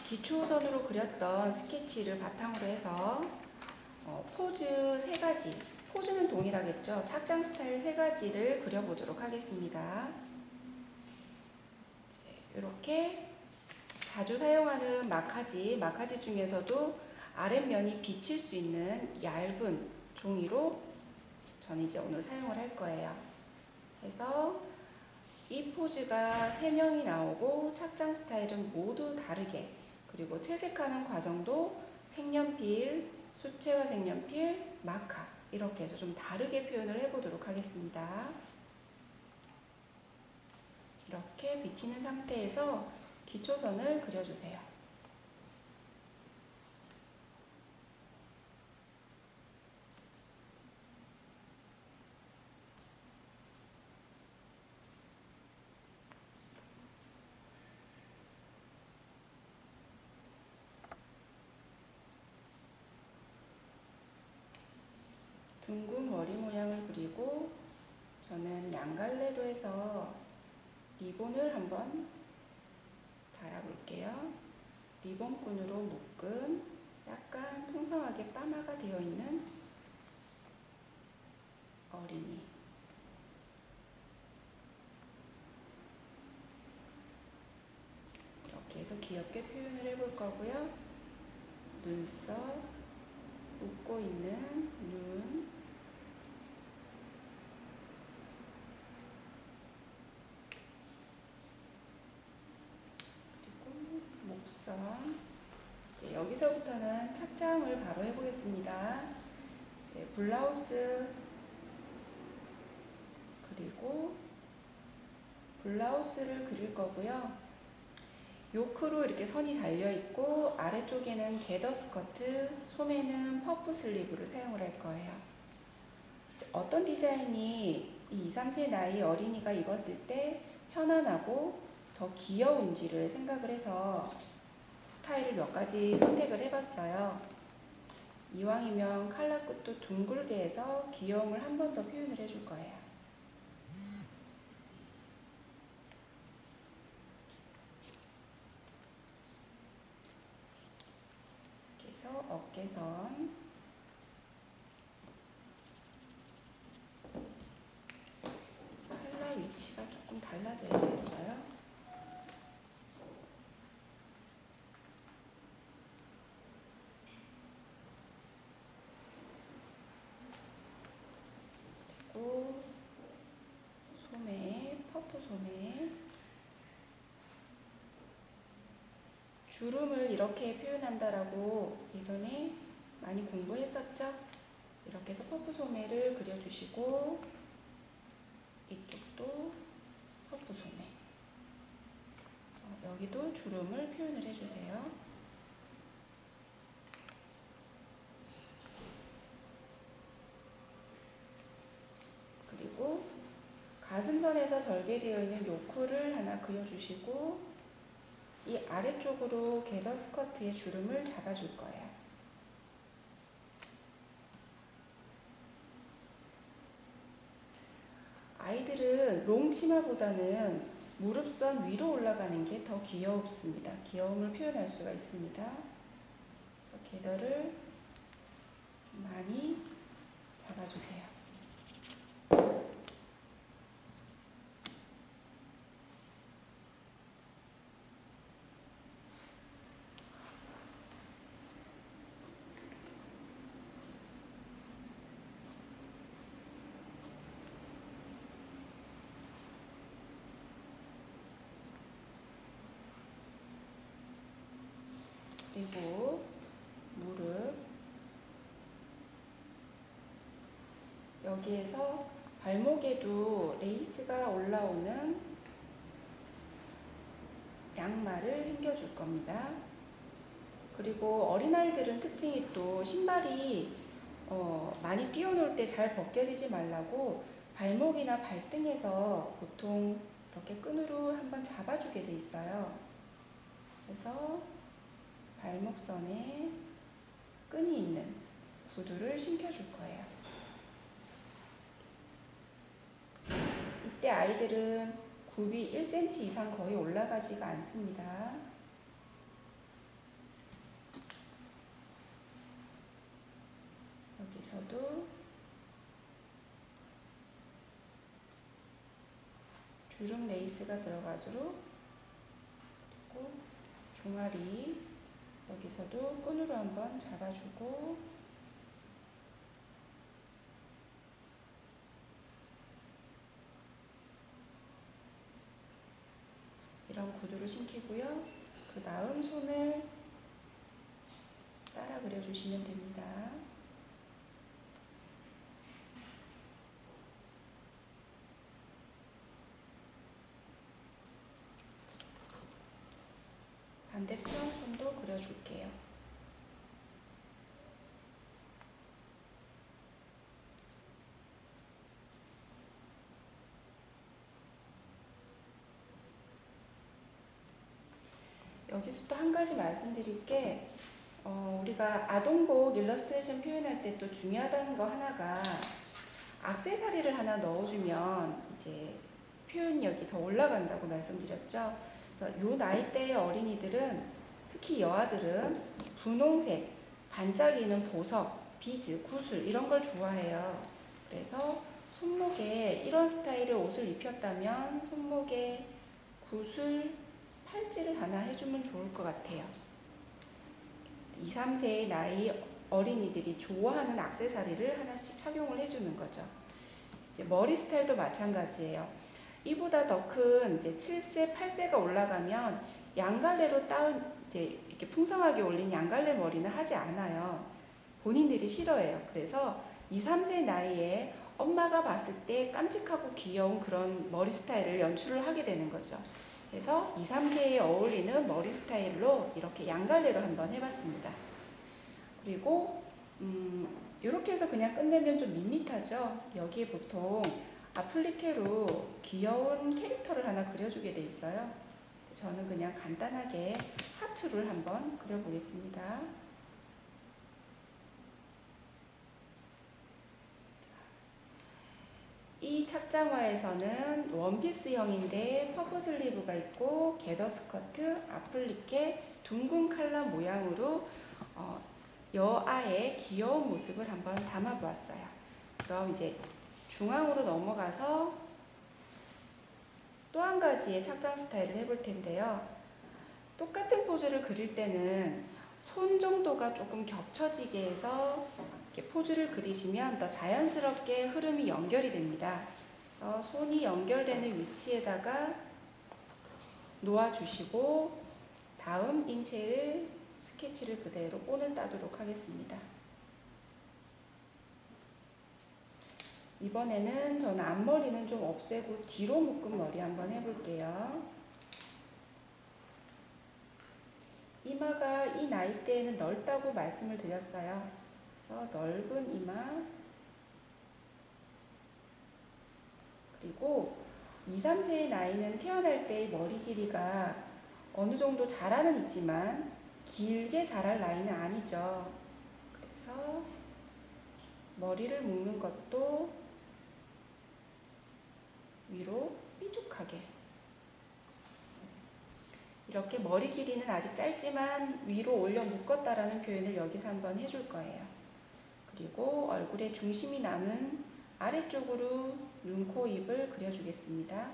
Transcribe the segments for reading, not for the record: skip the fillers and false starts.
기초선으로 그렸던 스케치를 바탕으로 해서 포즈 세 가지, 포즈는 동일하겠죠. 착장 스타일 세 가지를 그려보도록 하겠습니다. 이렇게 자주 사용하는 마카지 중에서도 아랫면이 비칠 수 있는 얇은 종이로 저는 이제 오늘 사용을 할 거예요. 그래서 이 포즈가 3명이 나오고 착장 스타일은 모두 다르게, 그리고 채색하는 과정도 색연필, 수채화 색연필, 마카 이렇게 해서 좀 다르게 표현을 해보도록 하겠습니다. 이렇게 비치는 상태에서 기초선을 그려주세요. 둥근 머리 모양을 그리고 저는 양갈래로 해서 리본을 한번 달아볼게요. 리본끈으로 묶은 약간 풍성하게 파마가 되어 있는 어린이. 이렇게 해서 귀엽게 표현을 해볼 거고요. 눈썹, 웃고 있는 눈, 그리고 목선. 이제 여기서부터는 착장을 바로 해보겠습니다. 이제 블라우스, 그리고 블라우스를 그릴 거고요. 요크로 이렇게 선이 잘려 있고 아래쪽에는 게더 스커트, 소매는 퍼프 슬리브를 사용을 할 거예요. 어떤 디자인이 이 2, 3세 나이 어린이가 입었을 때 편안하고 더 귀여운지를 생각을 해서 스타일을 몇 가지 선택을 해봤어요. 이왕이면 칼라 끝도 둥글게 해서 귀여움을 한 번 더 표현을 해줄 거예요. 이렇게 해서 어깨선, 칼라 위치가 조금 달라져야 되겠어요. 그리고 소매, 퍼프 소매, 주름을 이렇게 표현한다라고 예전에 많이 공부했었죠? 이렇게 해서 퍼프 소매를 그려주시고 이쪽도 퍼프 소매, 여기도 주름을 표현을 해주세요. 그리고 가슴선에서 절개되어 있는 요크를 하나 그려주시고 이 아래쪽으로 게더 스커트의 주름을 잡아줄 거예요. 아이들은 롱 치마보다는 무릎선 위로 올라가는 게 더 귀엽습니다. 귀여움을 표현할 수가 있습니다. 그래서 게더를 많이 잡아주세요. 그리고 무릎, 여기에서 발목에도 레이스가 올라오는 양말을 신겨줄 겁니다. 그리고 어린아이들은 특징이 또 신발이 많이 뛰어놀 때 잘 벗겨지지 말라고 발목이나 발등에서 보통 이렇게 끈으로 한번 잡아주게 돼 있어요. 그래서 발목선에 끈이 있는 구두를 신겨줄 거예요. 이때 아이들은 굽이 1cm 이상 거의 올라가지가 않습니다. 주름 레이스가 들어가도록, 그리고 종아리 여기서도 끈으로 한번 잡아주고, 이런 구두를 신기고요. 그 다음 손을 따라 그려주시면 됩니다. 반대편 손도 그려줄게요. 여기서 또 한 가지 말씀드릴 게, 우리가 아동복 일러스트레이션 표현할 때 또 중요하다는 거 하나가, 액세서리를 하나 넣어주면 이제 표현력이 더 올라간다고 말씀드렸죠. 그래서 요 나이대의 어린이들은, 특히 여아들은 분홍색, 반짝이는 보석, 비즈, 구슬 이런 걸 좋아해요. 그래서 손목에 이런 스타일의 옷을 입혔다면 손목에 구슬, 팔찌를 하나 해주면 좋을 것 같아요. 2, 3세의 나이 어린이들이 좋아하는 액세서리를 하나씩 착용을 해주는 거죠. 이제 머리 스타일도 마찬가지예요. 이보다 더 큰 이제 7세, 8세가 올라가면 양갈래로 따은 이제 이렇게 풍성하게 올린 양갈래 머리는 하지 않아요. 본인들이 싫어해요. 그래서 2, 3세 나이에 엄마가 봤을 때 깜찍하고 귀여운 그런 머리 스타일을 연출을 하게 되는 거죠. 그래서 2, 3세에 어울리는 머리 스타일로 이렇게 양갈래로 한번 해봤습니다. 그리고 이렇게 해서 그냥 끝내면 좀 밋밋하죠. 여기에 보통 아플리케로 귀여운 캐릭터를 하나 그려주게 돼 있어요. 저는 그냥 간단하게 하트를 한번 그려보겠습니다. 이 착장화에서는 원피스형인데 퍼프 슬리브가 있고 게더 스커트, 아플리케, 둥근 칼라 모양으로 여아의 귀여운 모습을 한번 담아보았어요. 그럼 이제 중앙으로 넘어가서 또 한 가지의 착장 스타일을 해볼 텐데요. 똑같은 포즈를 그릴 때는 손 정도가 조금 겹쳐지게 해서 이렇게 포즈를 그리시면 더 자연스럽게 흐름이 연결이 됩니다. 그래서 손이 연결되는 위치에다가 놓아주시고 다음 인체를 스케치를 그대로 본을 따도록 하겠습니다. 이번에는 저는 앞머리는 좀 없애고 뒤로 묶은 머리 한번 해볼게요. 이마가 이 나이대에는 넓다고 말씀을 드렸어요. 그래서 넓은 이마, 그리고 2, 3세의 나이는 태어날 때의 머리 길이가 어느 정도 자라는 있지만 길게 자랄 나이는 아니죠. 그래서 머리를 묶는 것도 위로 삐죽하게, 이렇게 머리 길이는 아직 짧지만 위로 올려 묶었다라는 표현을 여기서 한번 해줄 거예요. 그리고 얼굴의 중심이 나는 아래쪽으로 눈, 코, 입을 그려주겠습니다.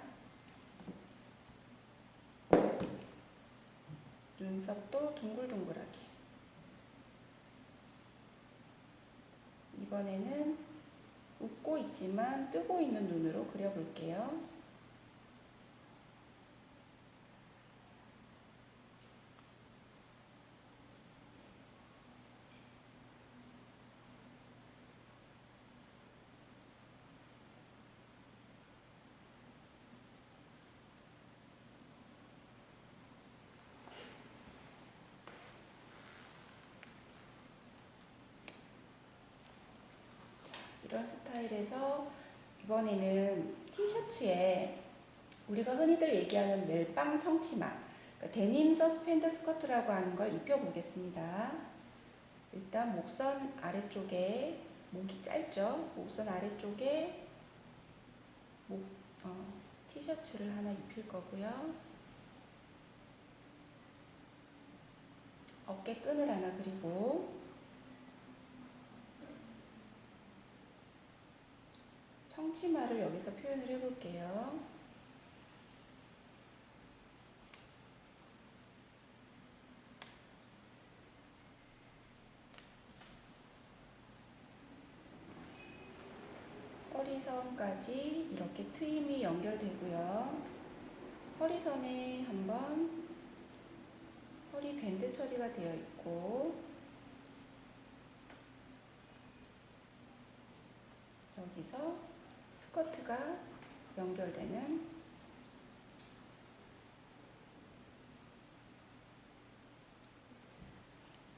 눈썹도 둥글둥글하게. 이번에는 웃고 있지만 뜨고 있는 눈으로 그려볼게요. 이런 스타일에서 이번에는 티셔츠에 우리가 흔히들 얘기하는 멜빵 청치마, 그러니까 데님 서스펜더 스커트라고 하는 걸 입혀보겠습니다. 일단 목선 아래쪽에, 목이 짧죠? 목선 아래쪽에 티셔츠를 하나 입힐 거고요. 어깨끈을 하나 그리고 청치마를 여기서 표현을 해볼게요. 허리선까지 이렇게 트임이 연결되고요. 허리선에 한번 허리 밴드 처리가 되어 있고, 여기서 스커트가 연결되는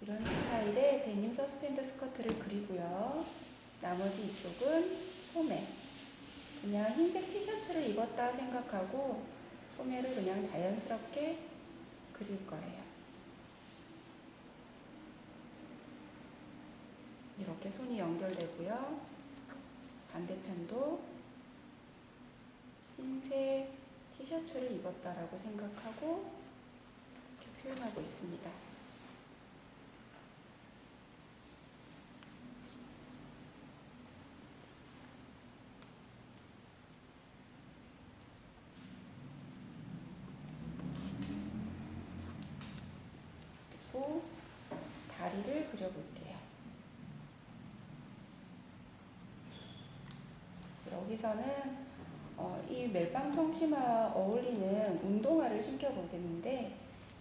이런 스타일의 데님 서스펜더 스커트를 그리고요. 나머지 이쪽은 소매. 그냥 흰색 티셔츠를 입었다 생각하고 소매를 그냥 자연스럽게 그릴 거예요. 이렇게 손이 연결되고요. 반대편도 흰색 티셔츠를 입었다라고 생각하고 이렇게 표현하고 있습니다. 그리고 다리를 그려볼게요. 여기서는 이 멜빵 청치마와 어울리는 운동화를 신겨보겠는데,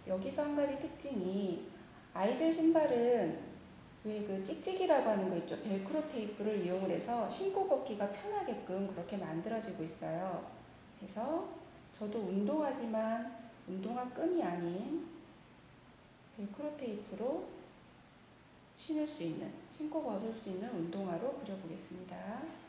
여기서 한 가지 특징이, 아이들 신발은 왜 그 찍찍이라고 하는 거 있죠? 벨크로 테이프를 이용을 해서 신고 걷기가 편하게끔 그렇게 만들어지고 있어요. 그래서 저도 운동화지만 운동화 끈이 아닌 벨크로 테이프로 신을 수 있는, 신고 벗을 수 있는 운동화로 그려보겠습니다.